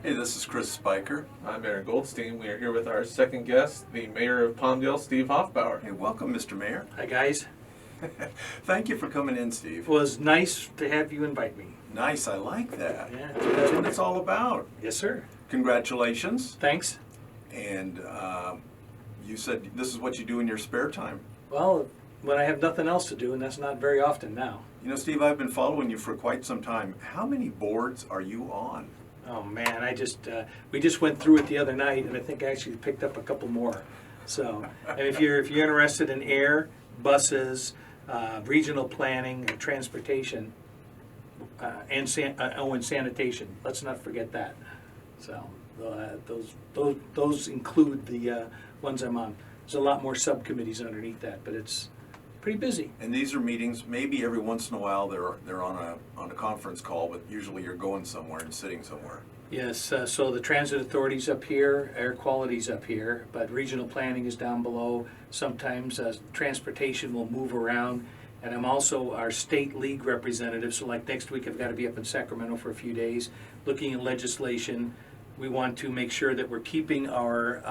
Hey, this is Chris Spiker. I'm Aaron Goldstein. We are here with our second guest, the mayor of Palmdale, Steve Hofbauer. Hey, welcome, Mr. Mayor. Hi guys. Thank you for coming in, Steve. It was nice to have you invite me. Nice, I like that. Yeah. That's what it's all about. Yes, sir. Congratulations. Thanks. And you said this is what you do in your spare time. Well, when I have nothing else to do, and that's not very often now. You know, Steve, I've been following you for quite some time. How many boards are you on? Oh man, we just went through it the other night, and I think I actually picked up a couple more. So, and if you're interested in air, buses, regional planning, and transportation, and sanitation, let's not forget that. So those include the ones I'm on. There's a lot more subcommittees underneath that, but it's pretty busy. And these are meetings, maybe every once in a while they're on a conference call, but usually you're going somewhere and sitting somewhere. Yes, so the transit authority's up here, air quality's up here, but regional planning is down below. Sometimes transportation will move around, and I'm also our state league representative, so like next week I've got to be up in Sacramento for a few days, looking at legislation. We want to make sure that we're keeping our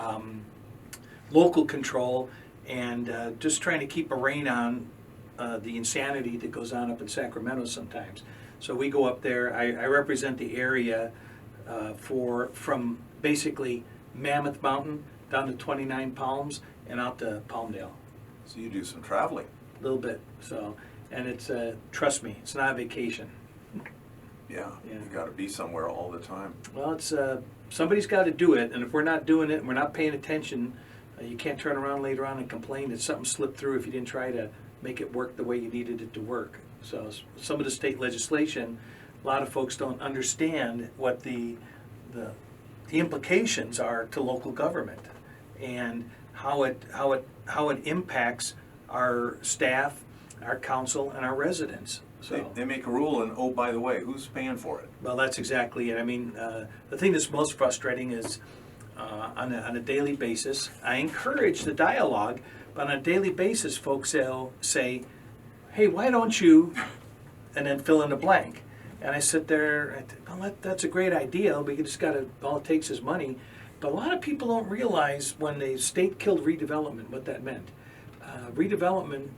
local control and just trying to keep a rein on the insanity that goes on up in Sacramento sometimes. So we go up there. I represent the area from basically Mammoth Mountain down to 29 Palms and out to Palmdale. So you do some traveling. A little bit. So, and it's trust me, it's not a vacation. Yeah, Yeah. you got to be somewhere all the time. Well, it's somebody's got to do it, and if we're not doing it and we're not paying attention, you can't turn around later on and complain that something slipped through if you didn't try to make it work the way you needed it to work. So some of the state legislation, a lot of folks don't understand what the implications are to local government and how it impacts our staff, our council, and our residents. So They make a rule, and oh, by the way, who's paying for it? well, that's exactly it. I mean, the thing that's most frustrating is on a daily basis, I encourage the dialogue, but on a daily basis, folks will say, hey, why don't you, and then fill in the blank. And I sit there, I think, well, that's a great idea. We just got to, all it takes is money. But a lot of people don't realize when the state killed redevelopment, what that meant. Redevelopment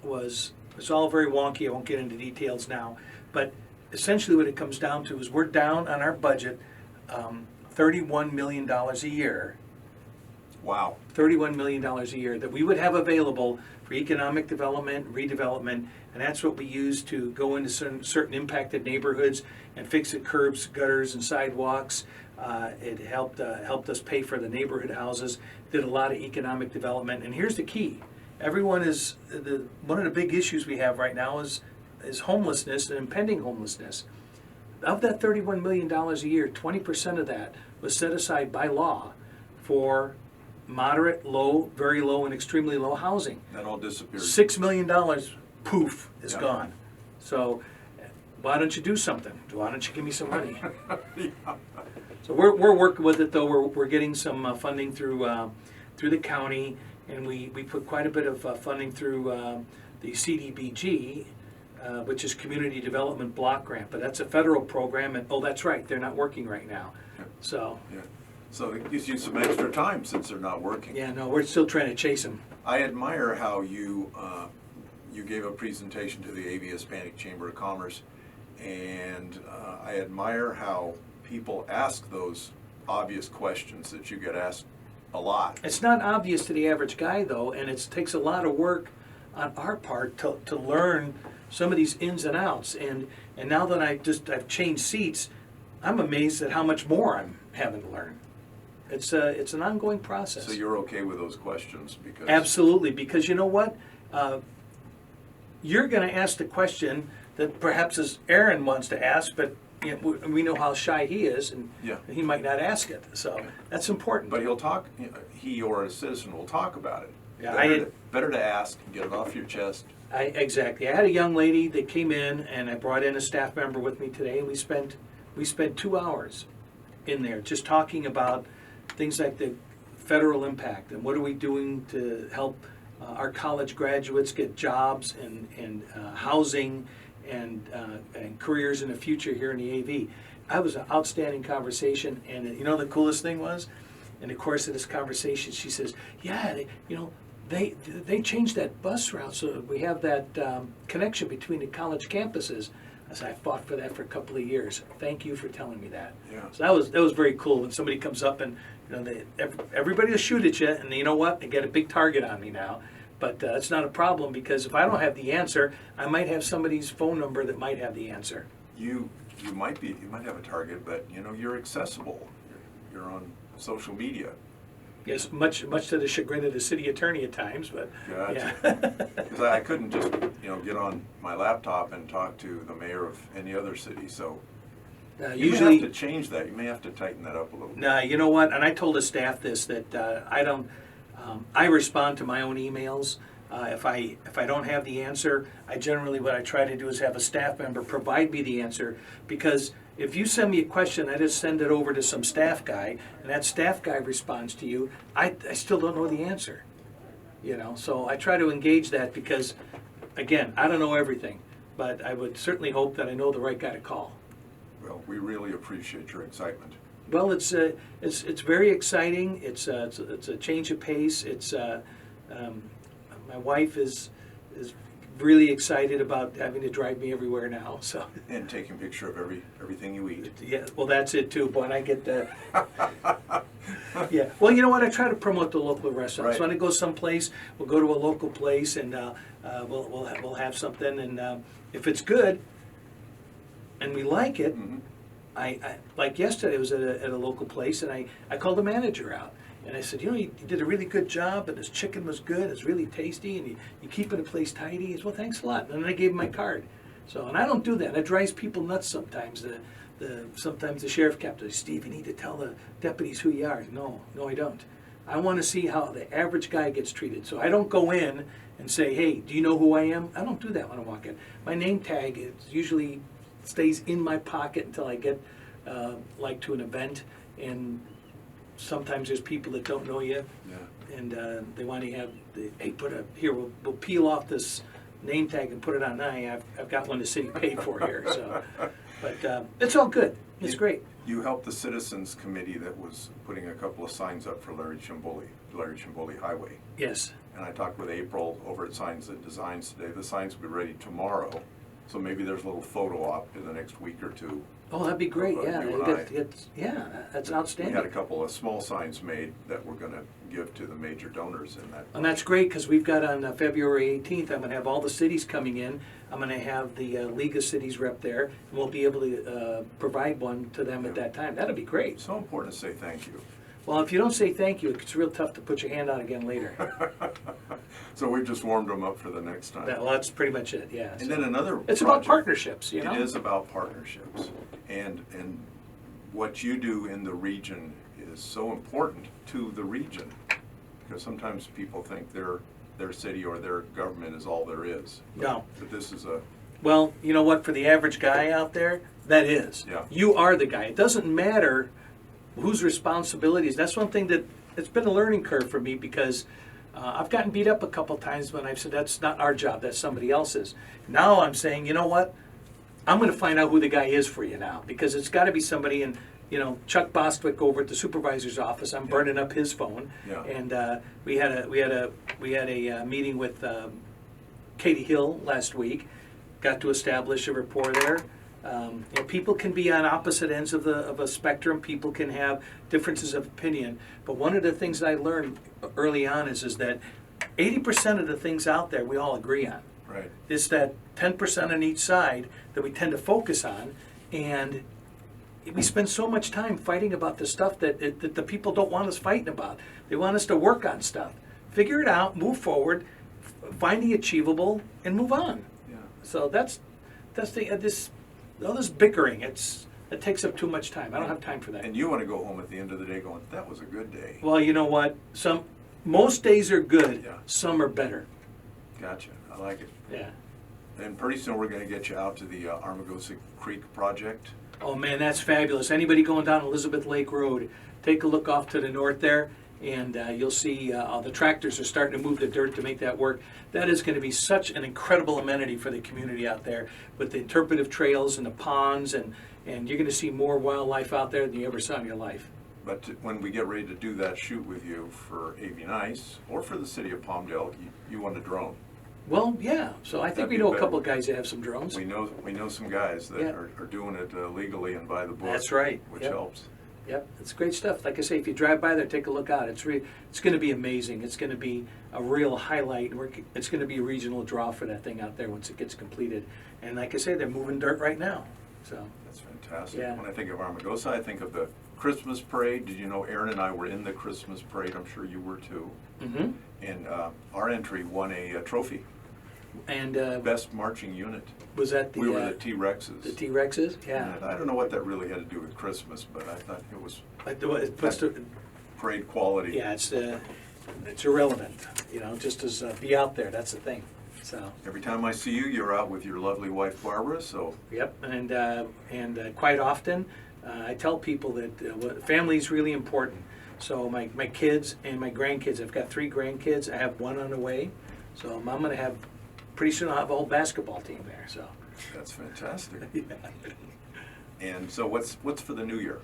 was all very wonky. I won't get into details now. But essentially what it comes down to is we're down on our budget $31 million a year. Wow. $31 million a year that we would have available for economic development, redevelopment, and that's what we use to go into certain impacted neighborhoods and fix the curbs, gutters, and sidewalks. It helped us pay for the neighborhood houses, did a lot of economic development, and here's the key. Everyone is, one of the big issues we have right now is homelessness and impending homelessness. Of that $31 million a year, 20% of that was set aside by law for moderate, low, very low, and extremely low housing. That all disappeared. $6 million, poof, is Yeah. gone. So why don't you do something? Why don't you give me some money? Yeah. So we're working with it, though. We're getting some funding through the county, and we put quite a bit of funding through the CDBG, which is Community Development Block Grant. But that's a federal program, and oh, that's right, they're not working right now. So Yeah. So it gives you some extra time since they're not working. yeah, no, we're still trying to chase them. I admire how you gave a presentation to the AV Hispanic Chamber of Commerce, and I admire how people ask those obvious questions that you get asked a lot. It's not obvious to the average guy, though, and it takes a lot of work on our part to learn some of these ins and outs. And now that I've changed seats, I'm amazed at how much more I'm having to learn. It's an ongoing process. So you're okay with those questions because Absolutely, because you know what? You're going to ask the question that perhaps as Aaron wants to ask, but you know, we know how shy he is, and Yeah. he might not ask it. So that's important. But he'll talk. He or a citizen will talk about it. Yeah, Better to ask, get it off your chest. Exactly. I had a young lady that came in, and I brought in a staff member with me today, and we spent 2 hours in there just talking about things like the federal impact and what are we doing to help our college graduates get jobs and housing and careers in the future here in the AV. That was an outstanding conversation, and you know the coolest thing was, in the course of this conversation, she says, "Yeah, they changed that bus route so we have that connection between the college campuses." I said, "I fought for that for a couple of years. Thank you for telling me that." Yeah. So that was very cool when somebody comes up and everybody will shoot at you, and you know what? They get a big target on me now. But it's not a problem because if I don't have the answer, I might have somebody's phone number that might have the answer. You might have a target, but you're accessible. You're on social media. Yes, much to the chagrin of the city attorney at times, but Gotcha. yeah. Because I couldn't just get on my laptop and talk to the mayor of any other city. So you Usually, may have to change that. You may have to tighten that up a little bit. nah, you know what? And I told the staff this that I don't. I respond to my own emails. If I don't have the answer, what I try to do is have a staff member provide me the answer, because if you send me a question, I just send it over to some staff guy, and that staff guy responds to you. I still don't know the answer, So I try to engage that because, again, I don't know everything, but I would certainly hope that I know the right guy to call. Well, we really appreciate your excitement. Well, it's very exciting. It's a change of pace. My wife is really excited about having to drive me everywhere now. So And taking a picture of everything you eat. yeah, well, that's it too. But when I get the yeah, well, you know what? I try to promote the local restaurants. Right. So when I go someplace, we'll go to a local place and we'll have something. And if it's good and we like it. Mhm. I like yesterday, I was at a local place, and I called the manager out, and I said, you did a really good job, and this chicken was good, it's really tasty, and you keeping the place tidy. He said, well, thanks a lot. And then I gave him my card. So, and I don't do that. That drives people nuts sometimes. Sometimes the sheriff captain says, Steve, you need to tell the deputies who you are. No, I don't. I want to see how the average guy gets treated. So I don't go in and say, hey, do you know who I am? I don't do that when I walk in. My name tag is usually stays in my pocket until I get to an event, and sometimes there's people that don't know you, Yeah. and they want to have hey, we'll peel off this name tag and put it on. I've got one the city paid for here, so but it's all good. It's great. You helped the citizens committee that was putting a couple of signs up for Larry Chimboli Highway. Yes. And I talked with April over at Signs and Designs today. The signs will be ready tomorrow. So maybe there's a little photo op in the next week or two. Oh, that'd be great. Of, Yeah, you and that's We outstanding. had a couple of small signs made that we're going to give to the major donors in that. And that's great because we've got on February 18th, I'm going to have all the cities coming in. I'm going to have the League of Cities rep there, and we'll be able to provide one to them at that time. That'd be great. It's so important to say thank you. Well, if you don't say thank you, it's real tough to put your hand out again later. So we've just warmed them up for the next time. Well, that's pretty much it, yeah. And then another It's about project- partnerships, you know? It is about partnerships. And what you do in the region is so important to the region. Because sometimes people think their city or their government is all there is. No. But this is a, Well, you know what, for the average guy out there, that is. Yeah. You are the guy. It doesn't matter whose responsibilities. That's one thing that it's been a learning curve for me because I've gotten beat up a couple times when I've said that's not our job, that's somebody else's. Now I'm saying, you know what? I'm going to find out who the guy is for you now because it's got to be somebody. And Chuck Bostwick over at the supervisor's office, I'm burning up his phone. Yeah. And we had a meeting with Katie Hill last week. Got to establish a rapport there. People can be on opposite ends of a spectrum. People can have differences of opinion. But one of the things that I learned early on is that 80% of the things out there we all agree on. right. It's that 10% on each side that we tend to focus on, and we spend so much time fighting about the stuff that the people don't want us fighting about. They want us to work on stuff. Figure it out, move forward, find the achievable, and move on. Yeah. So that's all this bickering. It takes up too much time. I don't have time for that. And you want to go home at the end of the day going, that was a good day. Well, you know what? Most days are good. Yeah. Some are better. Gotcha. I like it. Yeah. And pretty soon we're going to get you out to the Armagosa Creek project. Oh man, that's fabulous. Anybody going down Elizabeth Lake Road, take a look off to the north there. and you'll see all the tractors are starting to move the dirt to make that work. That is going to be such an incredible amenity for the community out there with the interpretive trails and the ponds, and you're going to see more wildlife out there than you ever saw in your life. But when we get ready to do that shoot with you for AV Nice or for the city of Palmdale, you want a drone. Well, yeah, so I think That'd we be know a better. couple of guys that have some drones. We know some guys that Yeah. are doing it legally and by the book. That's right. Which Yep. helps. Yep, it's great stuff. Like I say, if you drive by there, take a look out. It's going to be amazing. It's going to be a real highlight. It's going to be a regional draw for that thing out there once it gets completed. And like I say, they're moving dirt right now. So That's fantastic. Yeah. When I think of Armagosa, I think of the Christmas parade. Did you know Aaron and I were in the Christmas parade? I'm sure you were too. mhm. And our entry won a trophy, And best marching unit. was that We were the the T-Rexes. the T-Rexes? Yeah. And I don't know what that really had to do with Christmas, but I thought it was It puts the, parade quality. yeah, it's irrelevant. You know, just as be out there. That's the thing. So. Every time I see you, you're out with your lovely wife Barbara, so Yep, and quite often, I tell people that family is really important. So my kids and my grandkids, I've got 3 grandkids, I have 1 on the way. So I'm going to have, pretty soon I'll have a whole basketball team there, so. that's fantastic. Yeah. And so what's for the new year?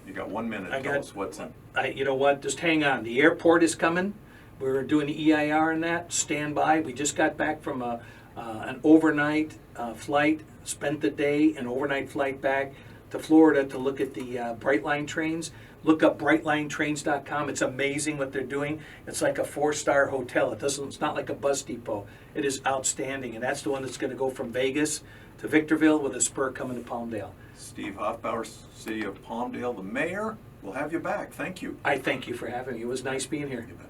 You got 1 minute. I Tell got- us what's in. You know what, just hang on, the airport is coming. We're doing the EIR on that, stand by. We just got back from an overnight flight, spent the day, an overnight flight back to Florida to look at the Brightline trains. Look up brightlinetrains.com. It's amazing what they're doing. It's like a 4-star hotel. It's not like a bus depot. It is outstanding, and that's the one that's going to go from Vegas to Victorville with a spur coming to Palmdale. Steve Hofbauer, City of Palmdale, the mayor. We'll have you back. Thank you. I thank you for having me. It was nice being here. You bet.